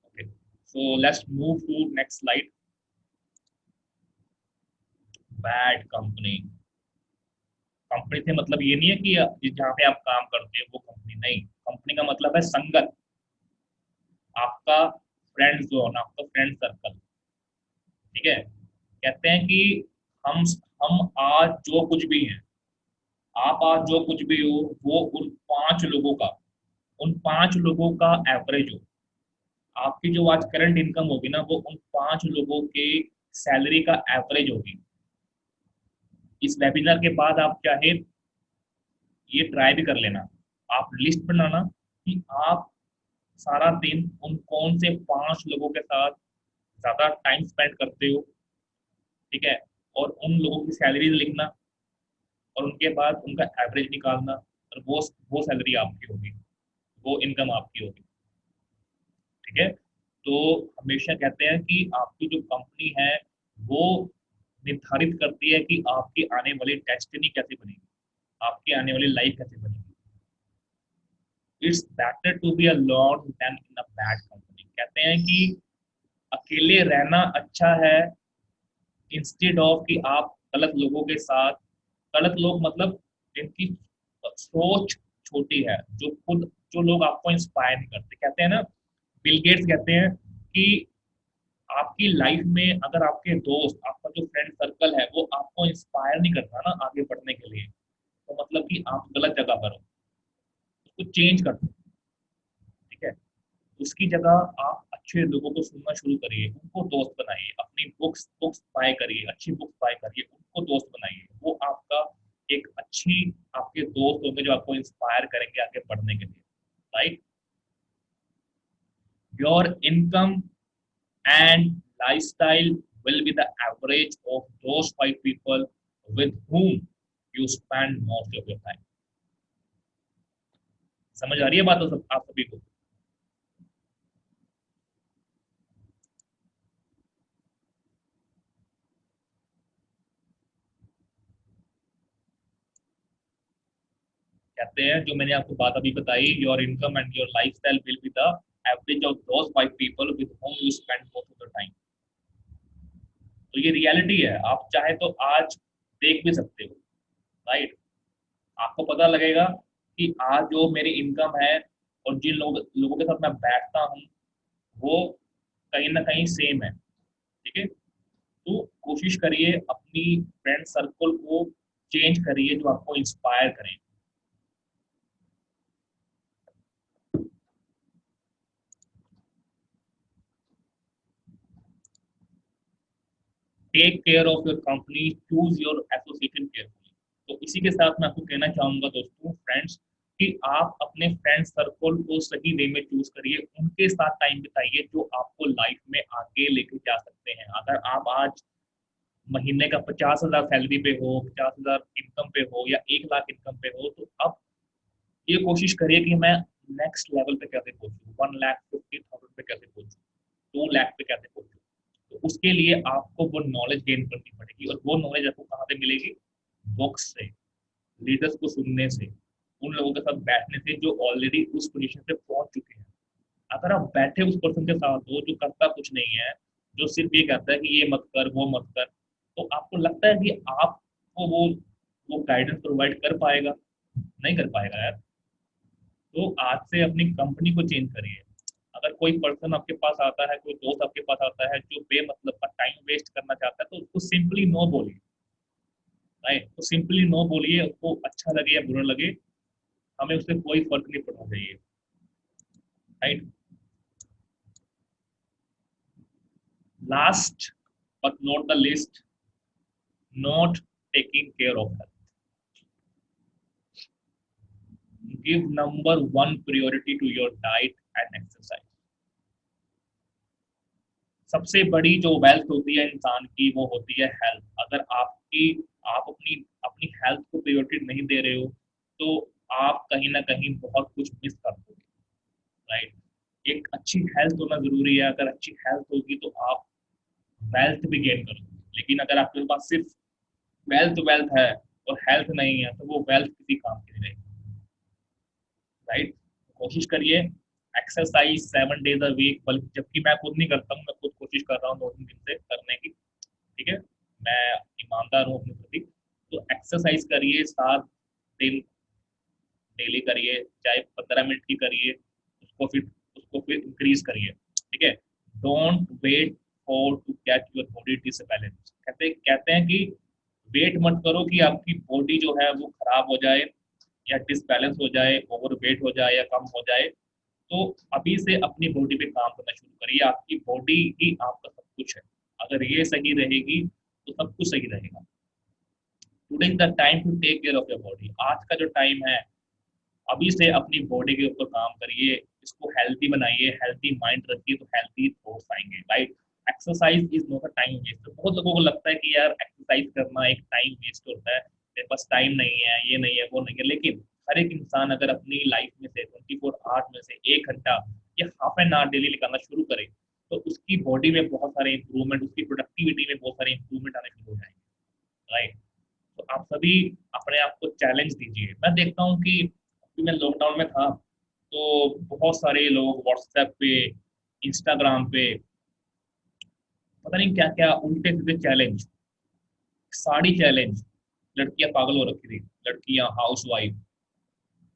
Okay, so let's move to next slide. Bad company. Company से मतलब ये नहीं है कि जहाँ पे आप काम करते हैं वो कंपनी, नहीं। कंपनी का मतलब है संगत, आपका फ्रेंड जोन, आपका फ्रेंड सर्कल। ठीक है। कहते हैं कि हम हम आज जो कुछ भी हैं, आप आज जो कुछ भी हो, वो उन 5 लोगों का, उन 5 लोगों का एवरेज हो। आपकी जो आज करंट इनकम होगी ना, वो उन 5 लोगों के सैलरी का एवरेज होगी। इस वेबिनार के बाद आप चाहे ये ट्राई भी कर लेना, आप लिस्ट बनाना कि आप सारा दिन उन कौन से 5 लोगों के साथ ज्यादा टाइम स्पेंड करते हो। ठीक है। और उन लोगों की सैलरी लिखना, और उनके बाद उनका एवरेज निकालना, और वो सैलरी आपकी होगी, वो इनकम आपकी होगी। ठीक है। तो हमेशा कहते हैं कि आपकी जो कंपनी है वो निर्धारित करती है कि आपकी आने वाली डेस्टिनी कैसे बनेगी, आपकी आने वाली लाइफ कैसे बनेगी। It's better to be alone than in a bad company. कहते हैं कि अकेले रहना अच्छा है, इंस्टेड ऑफ कि आप गलत लोगों के साथ। गलत लोग मतलब जिनकी सोच छोटी है, जो खुद, जो लोग आपको इंस्पायर नहीं करते। कहते हैं ना, बिल गेट्स कहते हैं कि आपकी लाइफ में अगर आपके दोस्त, आपका जो फ्रेंड सर्कल है, वो आपको इंस्पायर नहीं करता ना आगे बढ़ने के लिए, तो मतलब कि आप गलत जगह पर हो। उसको चेंज कर दो। ठीक है। उसकी जगह आप अच्छे लोगों को सुनना शुरू करिए, उनको दोस्त बनाइए, अपनी बुक्स बुक्स बाय करिए, अच्छी बुक्स बाय करिए, उनको दोस्त बनाइए। वो आपका एक अच्छी, आपके दोस्त होंगे जो आपको इंस्पायर करेंगे आगे बढ़ने के लिए। Right. Your income and lifestyle will be the average of those 5 people with whom you spend most of your time. समझ आ रही है बात तो सब आप सभी को? कहते हैं जो मैंने आपको बात अभी बताई, your income and your lifestyle will be the average of those 5 people with home you spend most of the time. तो ये रियलिटी है, आप चाहे तो आज देख भी सकते हो। राइट। आपको पता लगेगा कि आज जो मेरी इनकम है और जिन लोगों के साथ मैं बैठता हूँ, वो कहीं ना कहीं सेम है। ठीक है। तो कोशिश करिए अपनी फ्रेंड सर्कल को चेंज करिए जो आपको इंस्पायर करें। Take care of your company, choose your association carefully. तो इसी के साथ मैं आपको कहना चाहूंगा दोस्तों, फ्रेंड्स, कि आप अपने फ्रेंड सर्कल को सही वे में चूज करिए, उनके साथ टाइम बिताइए जो आपको लाइफ में आगे लेके जा सकते हैं। अगर आप आज महीने का 50,000 सैलरी पे हो, 50,000 इनकम पे हो, या 1 लाख इनकम पे हो, तो अब ये कोशिश करिए कि मैं नेक्स्ट लेवल पे कैसे पहुंचूं, 1,50,000 पे कैसे पहुंचूं, 2 लाख पे कैसे पहुंचूं। तो उसके लिए आपको वो नॉलेज गेन करनी पड़ेगी, और वो नॉलेज आपको कहाँ से मिलेगी? बुक्स से, लीडर्स को सुनने से, उन लोगों के साथ बैठने से जो ऑलरेडी उस पोजीशन पे पहुंच चुके हैं। अगर आप बैठे उस पर्सन के साथ हो जो करता कुछ नहीं है, जो सिर्फ ये कहता है कि ये मत कर, वो मत कर, तो आपको लगता है कि आपको वो गाइडेंस प्रोवाइड कर पाएगा? नहीं कर पाएगा यार। तो आज से अपनी कंपनी को चेंज करिए। अगर कोई पर्सन आपके पास आता है, कोई दोस्त आपके पास आता है जो बेमतलब का टाइम वेस्ट करना चाहता है, तो उसको सिंपली नो बोलिए। राइट। तो सिंपली नो बोलिए, उसको अच्छा लगे या बुरा लगे, हमें उससे कोई फर्क नहीं पड़ना चाहिए। Right. Last but not the list, not taking care of health. Give number 1 priority to your diet and exercise. सबसे बड़ी जो वेल्थ होती है इंसान की वो होती है हेल्थ। अगर आप अपनी अपनी हेल्थ को प्रायोरिटी नहीं दे रहे हो तो आप कहीं ना कहीं बहुत कुछ मिस कर दोगे, राइट। एक अच्छी हेल्थ होना जरूरी है। अगर अच्छी हेल्थ होगी तो आप वेल्थ भी गेन करोगे। लेकिन अगर आपके पास सिर्फ वेल्थ वेल्थ है और हेल्थ नहीं है तो वो वेल्थ किसी काम की नहीं रहेगी, राइट। कोशिश करिए एक्सरसाइज 7 डेज अ वीक, बल्कि जबकि मैं खुद नहीं करता हूँ, मैं खुद कोशिश कर रहा हूँ 2-3 दिन से करने की, ठीक है। मैं ईमानदार हूँ अपने प्रति। तो एक्सरसाइज करिए 7 दिन डेली करिए, चाहे 15 मिनट की करिए, उसको फिर इंक्रीज करिए, ठीक है। Don't wait for to get your body disbalance. कहते हैं कि वेट मत करो कि आपकी बॉडी जो है वो खराब हो जाए या डिसबैलेंस हो जाए, ओवर वेट हो जाए या कम हो जाए। तो अभी से अपनी बॉडी पे काम करना शुरू करिए। आपकी बॉडी ही आपका सब कुछ है। अगर ये सही रहेगी तो सब कुछ सही रहेगा। Today is the time to take care of your body. आज का जो टाइम है, अभी से अपनी बॉडी के ऊपर काम करिए, इसको हेल्थी बनाइए, हेल्थी माइंड रखिए तो हेल्थी थॉट्स आएंगे, right. Exercise is not a time waste. बहुत लोगों को लगता है कि यार एक्सरसाइज करना एक टाइम वेस्ट होता है, मेरे पास टाइम नहीं है, ये नहीं है, वो नहीं है। लेकिन हर एक इंसान अगर अपनी लाइफ में से 24 आवर में से 1 घंटा या हाफ एन आवर डेली निकालना शुरू करे तो उसकी बॉडी में बहुत सारे इंप्रूवमेंट, उसकी प्रोडक्टिविटी में बहुत सारे इंप्रूवमेंट आने शुरू हो जाएंगे, राइट। तो आप सभी अपने आप को चैलेंज दीजिए। मैं देखता हूँ कि अभी मैं लॉकडाउन में था तो बहुत सारे लोग व्हाट्सएप पे, इंस्टाग्राम पे पता नहीं क्या क्या उल्टे सीधे चैलेंज, साड़ी चैलेंज, लड़कियां पागल हो रखी थी, लड़कियां house wife,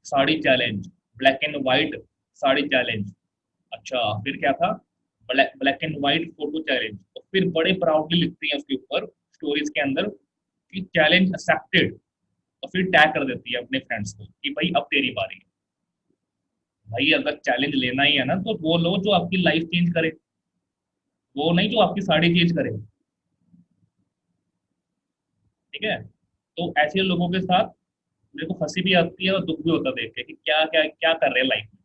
sari challenge, black and white sari challenge, अच्छा फिर क्या था, black and white photo challenge, और फिर बड़े प्राउडली लिखती हैं उसके ऊपर स्टोरीज के अंदर कि चैलेंज एक्सेप्टेड, और फिर टैग कर देती है अपने फ्रेंड्स को कि भाई अब तेरी बारी है। भाई अगर चैलेंज लेना ही है ना तो वो लो जो आपकी लाइफ चेंज करे, वो नहीं जो आपकी साड़ी चेंज करे, ठीक है। तो ऐसे लोगों के साथ मेरे को हंसी भी आती है और दुख भी होता है देख के कि क्या क्या क्या कर रहे हैं लाइफ में।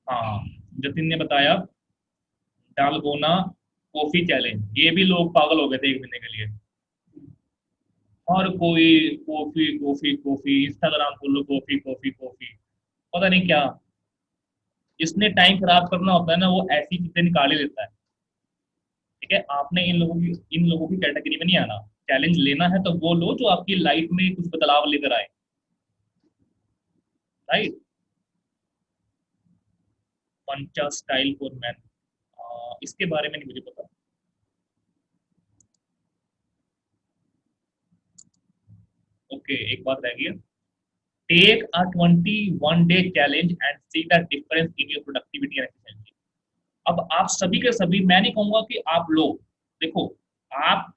हाँ, जतिन ने बताया डालगोना कॉफी चैलेंज, ये भी लोग पागल हो गए थे 1 महीने के लिए। हर कोई कॉफी कॉफी कॉफी, इंस्टाग्राम खोलो कॉफी कॉफी कॉफी, पता नहीं क्या। जिसने टाइम खराब करना होता है ना वो ऐसी चीजें निकाल ही लेता है, ठीक है। आपने इन लोगों की कैटेगरी में नहीं आना। चैलेंज लेना है तो वो लो जो आपकी लाइफ में कुछ बदलाव लेकर आए, राइट। पंचा स्टाइल फॉर मैन, इसके बारे में नहीं मुझे पता। ओके, एक बात रह गई। Take a 21 day challenge and see the difference in your productivity and efficiency. अब आप सभी के सभी, मैं नहीं कहूंगा कि आप लोग, देखो, आप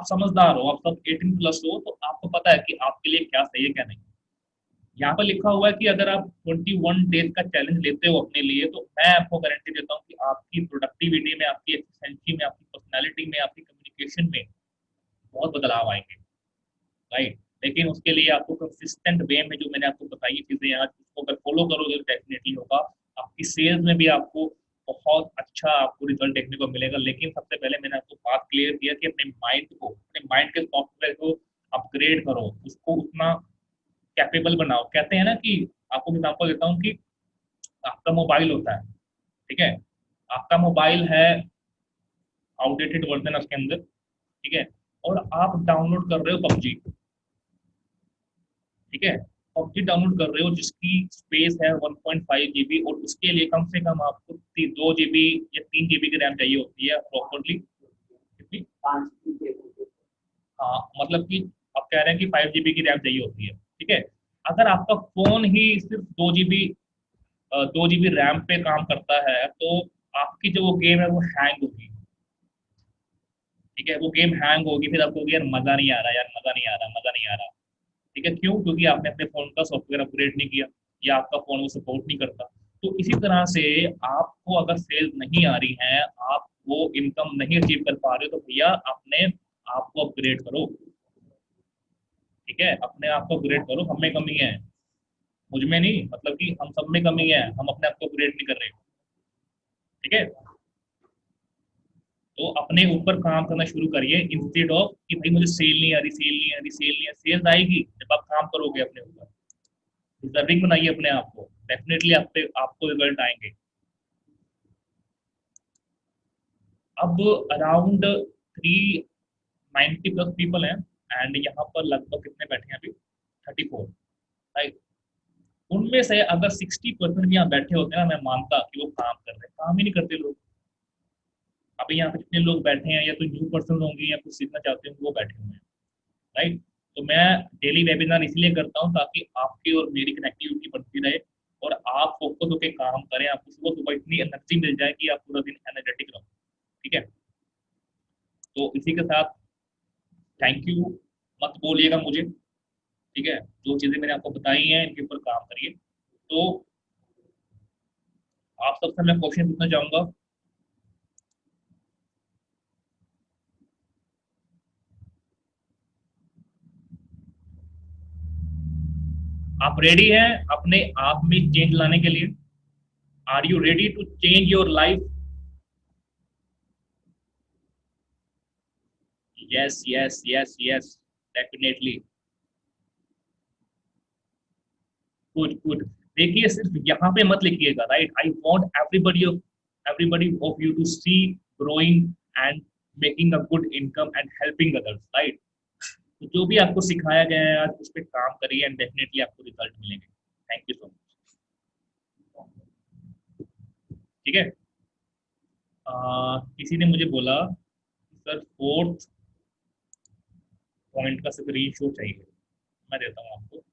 समझदार हो, आप सब 18+ हो तो आपको पता है कि आपके लिए क्या सही है क्या नहीं। यहाँ पर लिखा हुआ है कि अगर आप 21 डेज का चैलेंज लेते हो अपने लिए तो मैं आपको गारंटी देता हूँ कि आपकी प्रोडक्टिविटी में, आपकी एफिशिएंसी में, आपकी पर्सनैलिटी में, आपकी कम्युनिकेशन में बहुत बदलाव आएंगे, राइट। लेकिन उसके लिए आपको कंसिस्टेंट वे में जो मैंने आपको बताई चीजें आज उसको अगर फॉलो करोगे तो डेफिनेटली होगा। आपकी सेल्स में भी आपको बहुत अच्छा आपको रिजल्ट देखने को मिलेगा। लेकिन सबसे पहले मैंने आपको बात क्लियर किया कि अपने माइंड के सॉफ्टवेयर को अपग्रेड करो, उसको उतना कैपेबल बनाओ। कहते हैं ना कि, आपको एग्जाम्पल देता हूँ कि आपका मोबाइल होता है, ठीक है। आपका मोबाइल है आउटडेटेड वर्जन है उसके अंदर, ठीक है। और आप डाउनलोड कर रहे हो पबजी, ठीक है। पबजी डाउनलोड कर रहे हो जिसकी स्पेस है 1.5 GB, और उसके लिए कम से कम आपको 2 GB या 3 GB की रैम चाहिए होती है प्रॉपरली, कितनी, हाँ मतलब कि आप कह रहे हैं कि 5 GB की रैम चाहिए होती है, ठीक है। अगर आपका फोन ही सिर्फ 2 GB रैम पे काम करता है तो आपकी जो वो गेम है वो हैंग होगी, ठीक है। वो गेम हैंग होगी, फिर आपको यार मजा नहीं आ रहा, यार मजा नहीं आ रहा, मजा नहीं आ रहा, ठीक है। क्यों? क्योंकि आपने अपने फोन का सॉफ्टवेयर अपग्रेड नहीं किया या आपका फोन वो सपोर्ट नहीं करता। तो इसी तरह से आपको अगर सेल्स नहीं आ रही है, आप वो इनकम नहीं अचीव कर पा रहे हो, तो भैया अपने आप को अपग्रेड करो, ठीक है। अपने आप को अपग्रेड करो, हमें कमी है, मुझ में नहीं, मतलब कि हम सब में कमी है, हम अपने आप को अपग्रेड नहीं कर रहे। ठीक है, तो अपने ऊपर काम करना शुरू करिए, इंस्टेड ऑफ कि भाई मुझे सेल नहीं आ रही, सेल नहीं आ रही, सेल नहीं आ रही। सेल्स आएगी जब आप काम करोगे अपने ऊपर। डिजर्विंग बनाइए अपने आप को, डेफिनेटली आप पे आपको रिजल्ट आएंगे। अब अराउंड 390 प्लस पीपल हैं, एंड यहाँ पर लगभग कितने बैठे हैं अभी? 34, राइट। उनमें से अगर 60% भी यहाँ बैठे होते हैं ना, मैं मानता कि वो काम कर रहे हैं। काम ही नहीं करते लोग। अभी यहाँ पे जितने लोग बैठे हैं, या तो न्यू पर्सन होंगे या कुछ सीखना चाहते होंगे, वो बैठे हुए हैं, राइट। तो मैं डेली वेबिनार इसलिए करता हूँ ताकि आपकी और मेरी कनेक्टिविटी बढ़ती रहे, और आप फोकस होकर काम करें, आपको सुबह सुबह इतनी एनर्जी मिल जाए कि आप पूरा दिन एनर्जेटिक रहो। ठीक है, तो इसी के साथ थैंक यू। मत बोलिएगा मुझे, ठीक है। जो चीजें मैंने आपको बताई हैं इनके ऊपर काम करिए। तो आप सबसे मैं क्वेश्चन पूछना चाहूंगा। आप रेडी हैं अपने आप में चेंज लाने के लिए? Are you ready to change your life? Yes yes yes yes, definitely. Good good. देखिए, सिर्फ यहाँ पे मत लिखिएगा, right. I want everybody of you to see growing and making a good income and helping others, right. तो जो भी आपको सिखाया गया है आज, उस पर काम करिए एंड डेफिनेटली आपको रिजल्ट मिलेंगे। Thank you so much. ठीक है। किसी ने मुझे बोला सर, फोर्थ पॉइंट का स्क्रीन शॉट चाहिए। मैं देता हूँ आपको,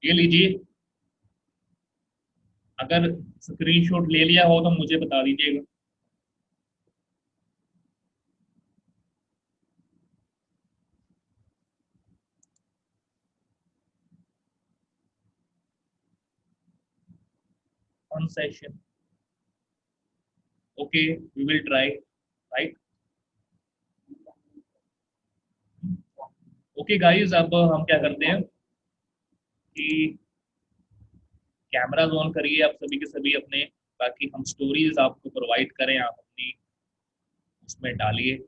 ये लीजिए। अगर स्क्रीन शॉट ले लिया हो तो मुझे बता दीजिएगा। One session, okay, we will try, right. Okay guys, अब हम क्या करते हैं कि कैमरा ऑन करिए आप सभी के सभी अपने, ताकि हम स्टोरीज आपको प्रोवाइड करें, आप अपनी उसमें डालिए।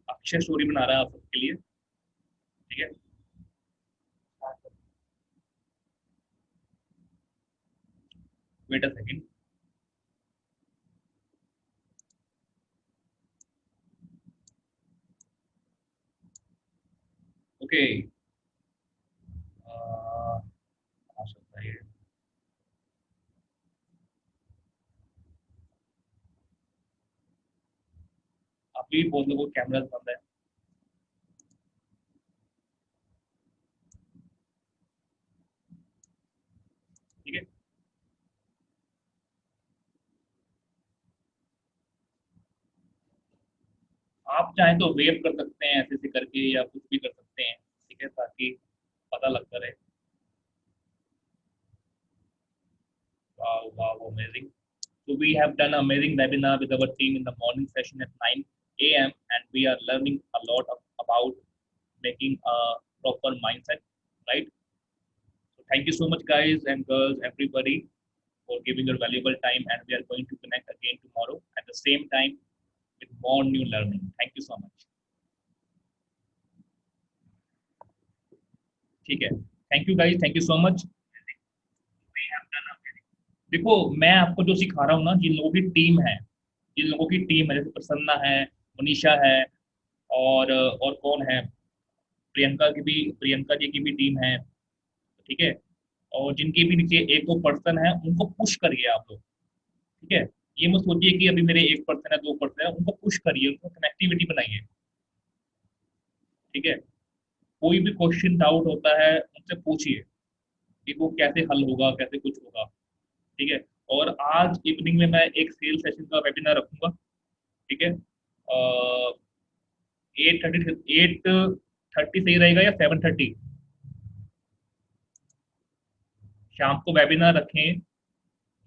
अक्षय स्टोरी बना रहा है आप सबके लिए। ठीक है, वेट अ सेकंड। ओके, आ सकता है ये। अभी बहुत लोगों को कैमरा बंद है। ठीक है, आप चाहें तो वेव कर सकते हैं ऐसे ऐसे करके, या कुछ भी कर सकते हैं, ठीक है, ताकि पता लगता रहे। वाह वाह, amazing. So we have done an amazing webinar with our team in the morning session at 9 a.m. and we are learning a lot about making a proper mindset, right? So thank you so much, guys and girls, everybody, for giving your valuable time. And we are going to connect again tomorrow at the same time with more new learning. Thank you so much. ठीक है, thank you guys, thank you so much. देखो, मैं आपको जो सिखा रहा हूँ ना, जिन लोगों की टीम है, जिन लोगों की टीम है, जैसे प्रसन्ना है, मनीषा है, और कौन है, प्रियंका जी की भी टीम है। ठीक है, और जिनके भी नीचे एक दो पर्सन है, उनको पुश करिए आप लोग। ठीक है, ये मत सोचिए कि अभी मेरे एक पर्सन है, दो पर्सन है, उनको पुश करिए, उनको कनेक्टिविटी बनाइए। ठीक है, कोई भी क्वेश्चन डाउट होता है उनसे पूछिए कि वो कैसे हल होगा, कैसे कुछ होगा। ठीक है, और आज इवनिंग में मैं एक सेल सेशन का वेबिनार रखूंगा। ठीक है, 8:30, 8:30 सही रहेगा या 7:30? शाम को वेबिनार रखें,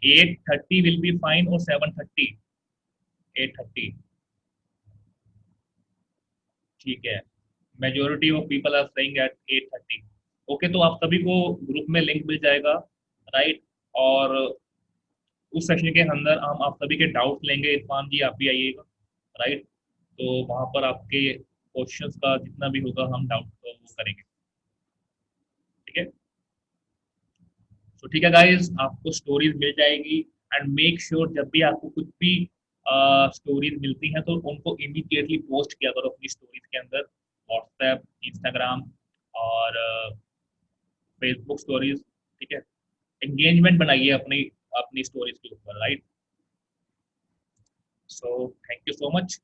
8:30 विल बी फाइन और 7:30? 8:30 ठीक है। Majority of people are saying at 8:30। ओके, तो आप सभी को ग्रुप में लिंक मिल जाएगा, राइट। और उस सेशन के अंदर हम आप सभी के डाउट्स लेंगे। इरफान जी आप भी आइएगा, राइट। तो वहां पर आपके क्वेश्चंस का जितना भी होगा हम डाउट वो करेंगे, ठीक है। तो ठीक है गाइस, आपको स्टोरीज मिल जाएगी। एंड मेक श्योर जब भी आपको कुछ भी स्टोरीज मिलती हैं तो उनको इमीडिएटली पोस्ट किया करो अपनी स्टोरीज के अंदर, व्हाट्सएप, इंस्टाग्राम और फेसबुक स्टोरीज, ठीक है। एंगेजमेंट बनाइए अपनी अपनी स्टोरीज के ऊपर, right. So thank you so much.